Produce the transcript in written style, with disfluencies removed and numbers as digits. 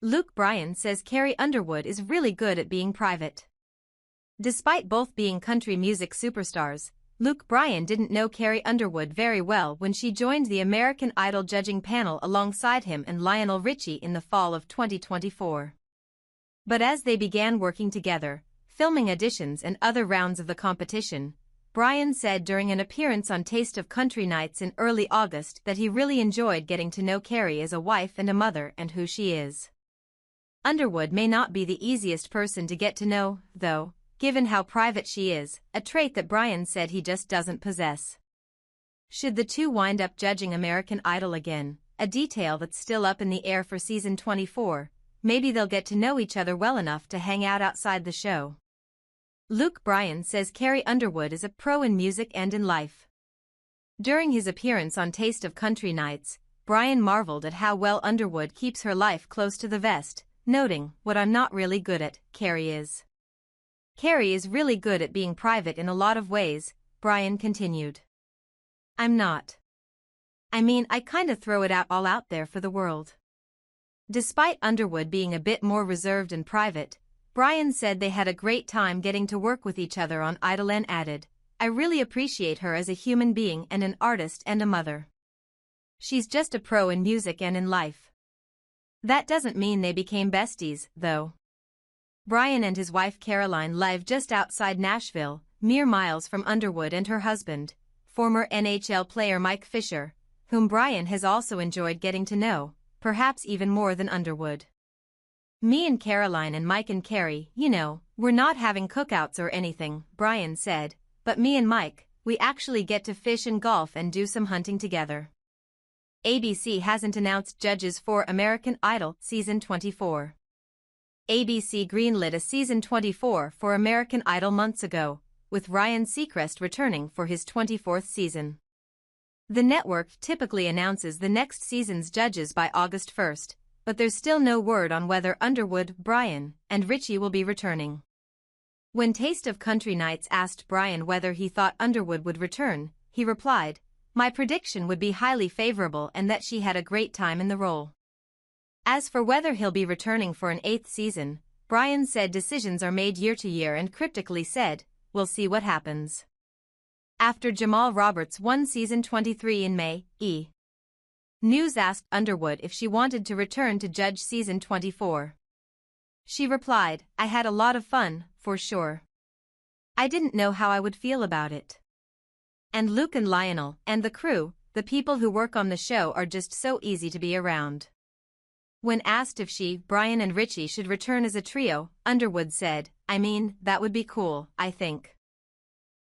Luke Bryan says Carrie Underwood is really good at being private. Despite both being country music superstars, Luke Bryan didn't know Carrie Underwood very well when she joined the American Idol judging panel alongside him and Lionel Richie in the fall of 2024. But as they began working together, filming auditions and other rounds of the competition, Bryan said during an appearance on Taste of Country Nights in early August that he really enjoyed getting to know Carrie as a wife and a mother and who she is. Underwood may not be the easiest person to get to know, though, given how private she is, a trait that Bryan said he just doesn't possess. Should the two wind up judging American Idol again, a detail that's still up in the air for season 24, maybe they'll get to know each other well enough to hang out outside the show. Luke Bryan says Carrie Underwood is a pro in music and in life. During his appearance on Taste of Country Nights, Bryan marveled at how well Underwood keeps her life close to the vest, noting, "What I'm not really good at, Carrie is." Carrie is really good at being private in a lot of ways, Bryan continued. I'm not. I mean, I kinda throw it all out there for the world. Despite Underwood being a bit more reserved and private, Bryan said they had a great time getting to work with each other on Idol and added, I really appreciate her as a human being and an artist and a mother. She's just a pro in music and in life. That doesn't mean they became besties, though. Bryan and his wife Caroline live just outside Nashville, mere miles from Underwood and her husband, former NHL player Mike Fisher, whom Bryan has also enjoyed getting to know, perhaps even more than Underwood. Me and Caroline and Mike and Carrie, we're not having cookouts or anything, Bryan said, but me and Mike, we actually get to fish and golf and do some hunting together. ABC hasn't announced judges for American Idol Season 24. ABC greenlit a Season 24 for American Idol months ago, with Ryan Seacrest returning for his 24th season. The network typically announces the next season's judges by August 1st, but there's still no word on whether Underwood, Bryan, and Richie will be returning. When Taste of Country Nights asked Bryan whether he thought Underwood would return, he replied, My prediction would be highly favorable and that she had a great time in the role. As for whether he'll be returning for an 8th season, Bryan said decisions are made year to year and cryptically said, we'll see what happens. After Jamal Roberts won season 23 in May, E! News asked Underwood if she wanted to return to judge season 24. She replied, I had a lot of fun, for sure. I didn't know how I would feel about it. And Luke and Lionel, and the crew, the people who work on the show are just so easy to be around. When asked if she, Bryan and Richie should return as a trio, Underwood said, I mean, that would be cool, I think.